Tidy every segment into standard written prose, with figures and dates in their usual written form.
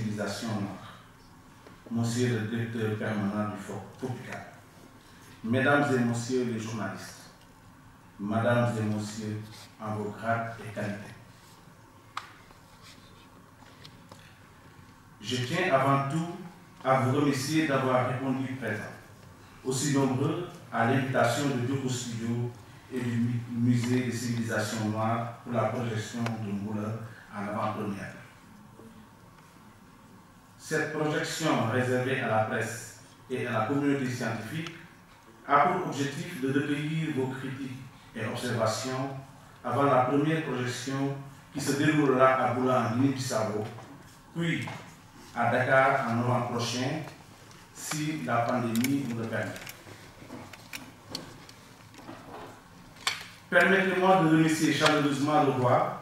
civilisations noires. Monsieur le directeur permanent du FOPICA, Mesdames et Messieurs les journalistes, Mesdames et Messieurs en vos grades et qualités. Je tiens avant tout à vous remercier d'avoir répondu présent, aussi nombreux à l'invitation de Djoko Studio et du Musée des civilisations noires pour la projection de Mboula en avant-première. Cette projection réservée à la presse et à la communauté scientifique a pour objectif de recueillir vos critiques et observations avant la première projection qui se déroulera à Mboula en Guinée-Bissau, puis à Dakar en novembre prochain, si la pandémie nous le permet. Permettez-moi de remercier chaleureusement le roi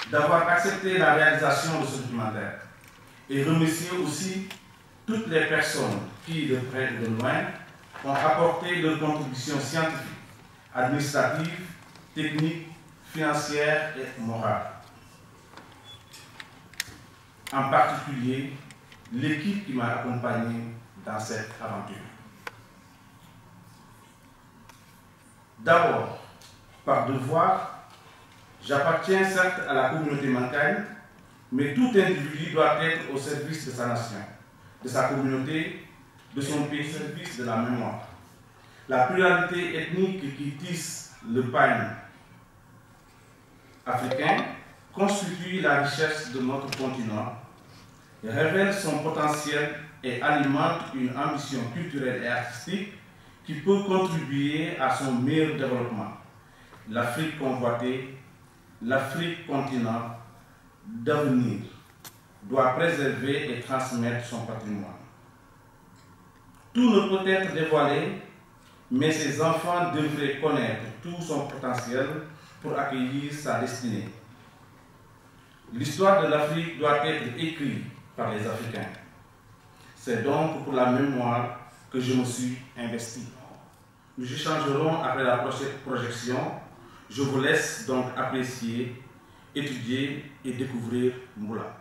d'avoir accepté la réalisation de ce documentaire et remercier aussi toutes les personnes qui, de près ou de loin, ont apporté leur contribution scientifique, administrative, technique, financière et morale. En particulier, l'équipe qui m'a accompagné dans cette aventure. D'abord, par devoir, j'appartiens certes à la communauté mancagne, mais tout individu doit être au service de sa nation, de sa communauté, de son pays, au service de la mémoire. La pluralité ethnique qui tisse le pagne africain constitue la richesse de notre continent, révèle son potentiel et alimente une ambition culturelle et artistique qui peut contribuer à son meilleur développement. L'Afrique convoitée, l'Afrique continent d'avenir, doit préserver et transmettre son patrimoine. Tout ne peut être dévoilé, mais ses enfants devraient connaître tout son potentiel pour accueillir sa destinée. L'histoire de l'Afrique doit être écrite par les Africains. C'est donc pour la mémoire que je me suis investi. Nous échangerons après la prochaine projection. Je vous laisse donc apprécier, étudier et découvrir Mboula.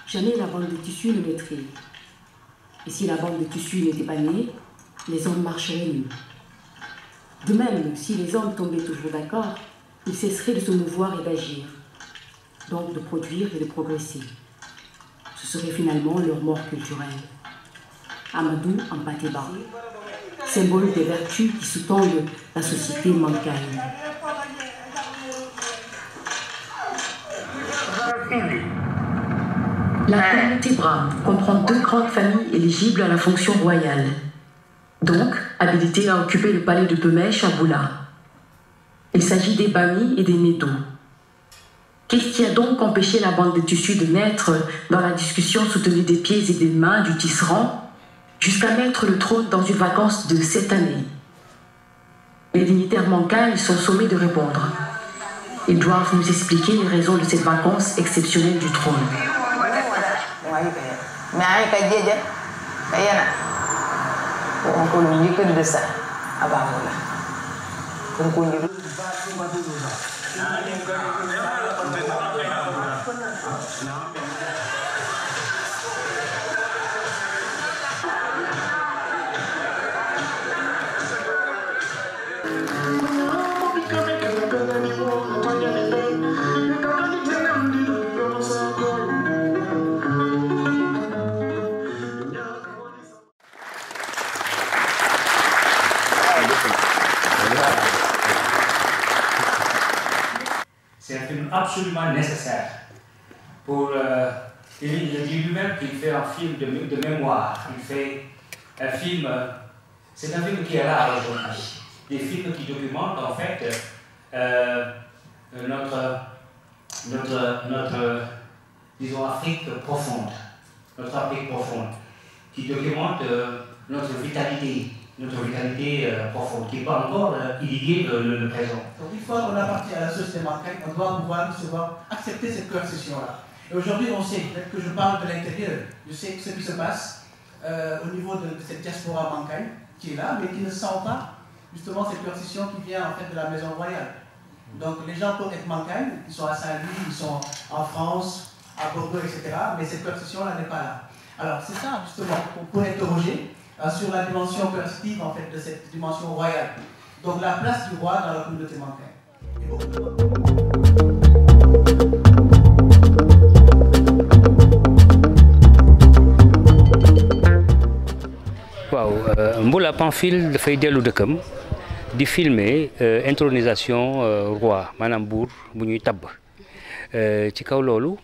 Jamais la bande de tissu ne naîtrait. Et si la bande de tissu n'était pas née, les hommes marcheraient nus. De même, si les hommes tombaient toujours d'accord, ils cesseraient de se mouvoir et d'agir, donc de produire et de progresser. Ce serait finalement leur mort culturelle. Amadou Ampateba, symbole des vertus qui sous-tendent la société mancagne. La communauté Bra comprend 2 grandes familles éligibles à la fonction royale, donc habilitées à occuper le palais de Pemèche à Mboula. Il s'agit des Bami et des Médou. Qu'est-ce qui a donc empêché la bande de tissu de naître dans la discussion soutenue des pieds et des mains du tisserand jusqu'à mettre le trône dans une vacance de 7 années? Les dignitaires mancagnes sont sommés de répondre. Ils doivent nous expliquer les raisons de cette vacance exceptionnelle du trône. C'est un film absolument nécessaire pour il dit lui-même qu'il fait un film de mémoire. Il fait un film, c'est un film qui est là aujourd'hui. Des films qui documentent en fait notre disons, Afrique profonde, qui documente notre vitalité, notre vitalité profonde, qui n'est pas encore irriguée le présent. Donc une fois qu'on appartient à la société Mankagne, on doit pouvoir accepter cette coercition-là. Et aujourd'hui, on sait, peut-être que je parle de l'intérieur, je sais ce qui se passe au niveau de cette diaspora Mankagne qui est là, mais qui ne sent pas justement cette coercition qui vient en fait de la maison royale. Donc les gens peuvent être Mankagne, ils sont à Saint-Louis, ils sont en France, à Bordeaux, etc. Mais cette coercition-là n'est pas là. Alors c'est ça justement qu'on peut interroger sur la dimension coercitive en fait de cette dimension royale. Donc la place du roi dans la communauté Mankagne. waaw Mboula Pamphile dafay dellu dëkkam di filmer intronisation roi maanaam buur bu ñuy tabb ci kaw loolu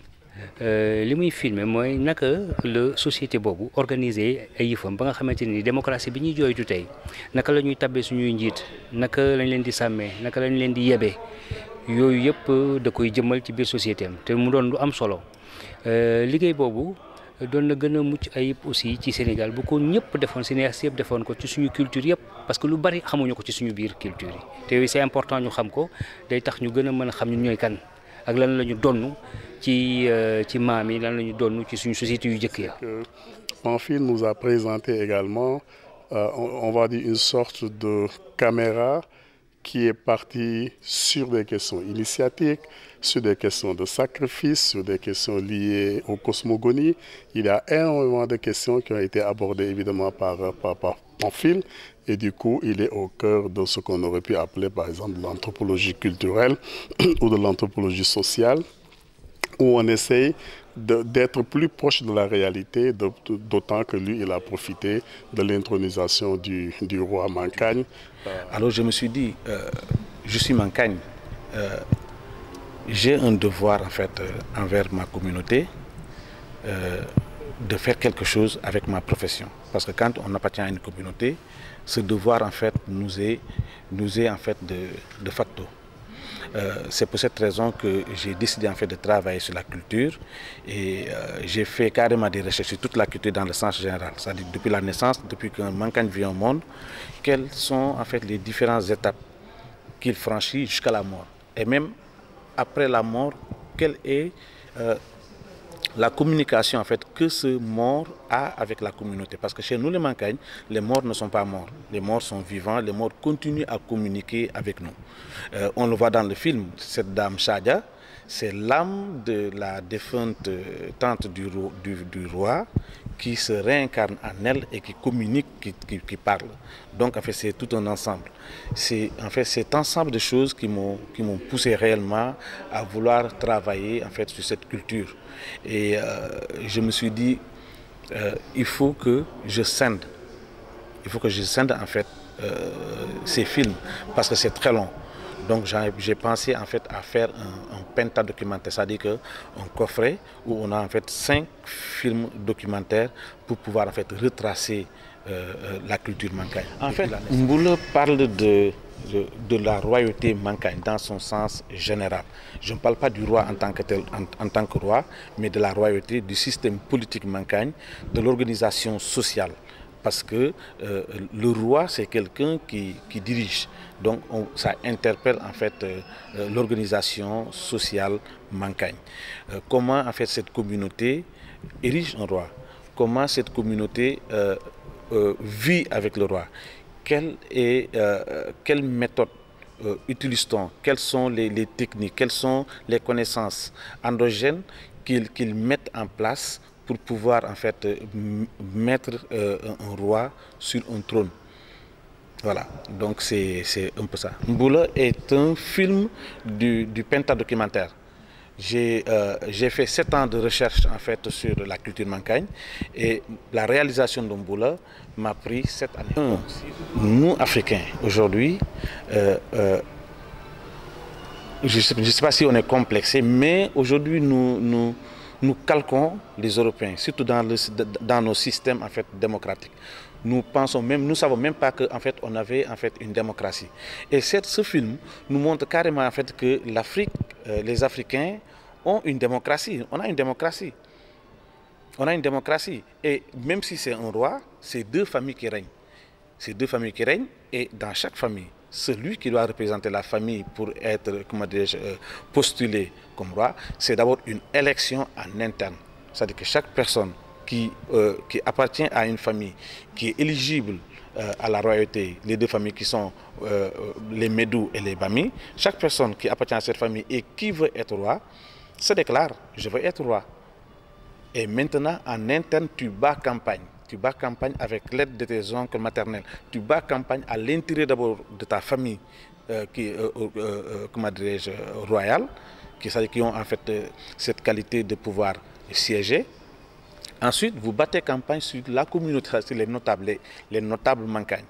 li muy filmer mooy naka la société boobu organiser ay yëfam ba nga xamante ni démocratie bi ñuy jooytu tey naka la ñuy tabbee suñuy njiit naka lañ leen di sàmmee naka lañ leen di yebee yooyu yëpp da koy jëmmal ci biir société am te mu doon lu am solo liggéey boobu doon na gën a mucc ayib aussi ci Sénégal bu ko ñëpp defoon cinéaste yëpp defoon ko ci suñu culture yëpp parce que lu bari xamuñu ko ci suñu biir culture yi te yooyu c'est important ñu xam ko day tax ñu gën a mën a xam ñun ñooy kan ak lan la ñu donn ci maam yi lan la ñu donn ci suñu société yu jëkk ya. Pamphile nous a présenté également on va dire une sorte de caméra qui est partie sur des questions initiatiques, sur des questions de sacrifice, sur des questions liées aux cosmogonies. Il y a énormément de questions qui ont été abordées évidemment par Pamphile et du coup il est au cœur de ce qu'on aurait pu appeler par exemple de l'anthropologie culturelle ou de l'anthropologie sociale où on essaye d'être plus proche de la réalité, d'autant que lui, il a profité de l'intronisation du roi Mankagne. Alors je me suis dit, je suis Mankagne, j'ai un devoir en fait envers ma communauté de faire quelque chose avec ma profession. Parce que quand on appartient à une communauté, ce devoir en fait nous est en fait de facto. C'est pour cette raison que j'ai décidé en fait de travailler sur la culture et j'ai fait carrément des recherches sur toute la culture dans le sens général, c'est-à-dire depuis la naissance, depuis qu'un Mankagne vient au monde, quelles sont en fait les différentes étapes qu'il franchit jusqu'à la mort et même après la mort, quelle est la communication en fait que ce mort a avec la communauté. Parce que chez nous les Mankagne, les morts ne sont pas morts. Les morts sont vivants, les morts continuent à communiquer avec nous. On le voit dans le film, cette dame Shadia, c'est l'âme de la défunte tante du roi qui se réincarne en elle et qui communique, qui parle. Donc en fait c'est tout un ensemble. C'est en fait cet ensemble de choses qui m'ont poussé réellement à vouloir travailler en fait sur cette culture. Et je me suis dit, il faut que je scinde. Il faut que je scinde en fait ces films parce que c'est très long. Donc j'ai pensé en fait à faire un pentadocumentaire, c'est-à-dire un coffret où on a en fait 5 films documentaires pour pouvoir en fait retracer la culture Mankagne. En fait, Mboula parle de la royauté Mankagne dans son sens général. Je ne parle pas du roi en tant que tel, en tant que roi, mais de la royauté, du système politique Mankagne, de l'organisation sociale. Parce que le roi, c'est quelqu'un qui dirige. Donc ça interpelle en fait l'organisation sociale Mankagne. Comment en fait cette communauté érige un roi? Comment cette communauté vit avec le roi? Quelle méthode utilise-t-on? Quelles sont les techniques? Quelles sont les connaissances endogènes qu'ils mettent en place pour pouvoir en fait mettre un roi sur un trône? Voilà, donc c'est un peu ça. Mboula est un film du pentadocumentaire. J'ai fait 7 ans de recherche en fait sur la culture Mankagne et la réalisation de Mboula m'a pris 7 années. Nous, Africains, aujourd'hui, je ne sais pas si on est complexé, mais aujourd'hui nous calquons les Européens, surtout dans nos systèmes en fait démocratiques. Nous savons même pas qu'en fait on avait en fait une démocratie. Et ce film nous montre carrément en fait que l'Afrique, les Africains ont une démocratie. On a une démocratie. On a une démocratie. Et même si c'est un roi, c'est 2 familles qui règnent. c'est deux familles qui règnent, et dans chaque famille, celui qui doit représenter la famille pour être, comment dirais-je, postulé comme roi, c'est d'abord une élection en interne. C'est-à-dire que chaque personne qui appartient à une famille, qui est éligible à la royauté, les deux familles qui sont les Médou et les Bami, chaque personne qui appartient à cette famille et qui veut être roi, se déclare, je veux être roi. Et maintenant, en interne, tu bats campagne. Tu bats campagne avec l'aide de tes oncles maternels. Tu bats campagne à l'intérieur d'abord de ta famille comment dirais-je, royale, qui ont en fait cette qualité de pouvoir siéger. Ensuite, vous battez campagne sur la communauté, sur les notables Mankagnes.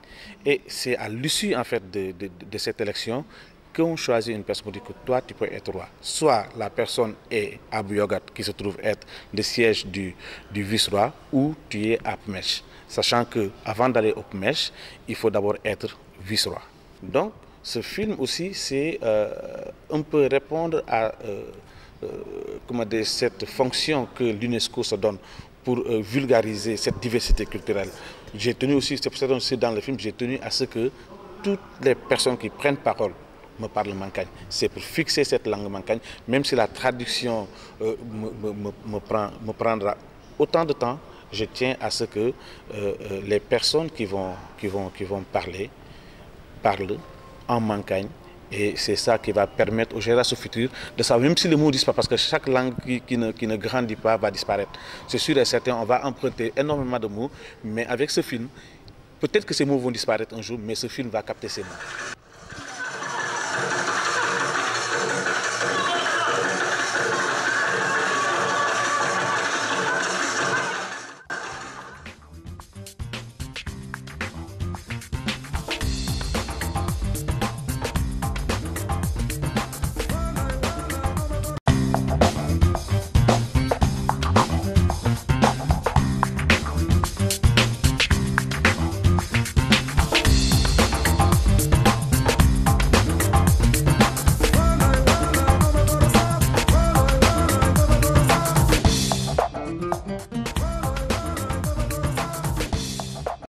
Et c'est à l'issue en fait de cette élection qu'on choisit une personne pour dire que toi, tu peux être roi. Soit la personne est à Bouyogat, qui se trouve être le siège du vice-roi, ou tu es à Pmèche. Sachant qu'avant d'aller au Pmèche, il faut d'abord être vice-roi. Donc, ce film aussi, c'est un peu répondre à comment dire, cette fonction que l'UNESCO se donne pour vulgariser cette diversité culturelle. J'ai tenu aussi, c'est pour ça que dans le film, j'ai tenu à ce que toutes les personnes qui prennent parole me parlent mankagne. C'est pour fixer cette langue mankagne, même si la traduction me prendra autant de temps, je tiens à ce que les personnes qui vont parler parlent en mankagne. Et c'est ça qui va permettre aux générations futures de savoir, même si les mots disparaissent, parce que chaque langue qui ne grandit pas va disparaître. C'est sûr et certain, on va emprunter énormément de mots, mais avec ce film, peut-être que ces mots vont disparaître un jour, mais ce film va capter ces mots.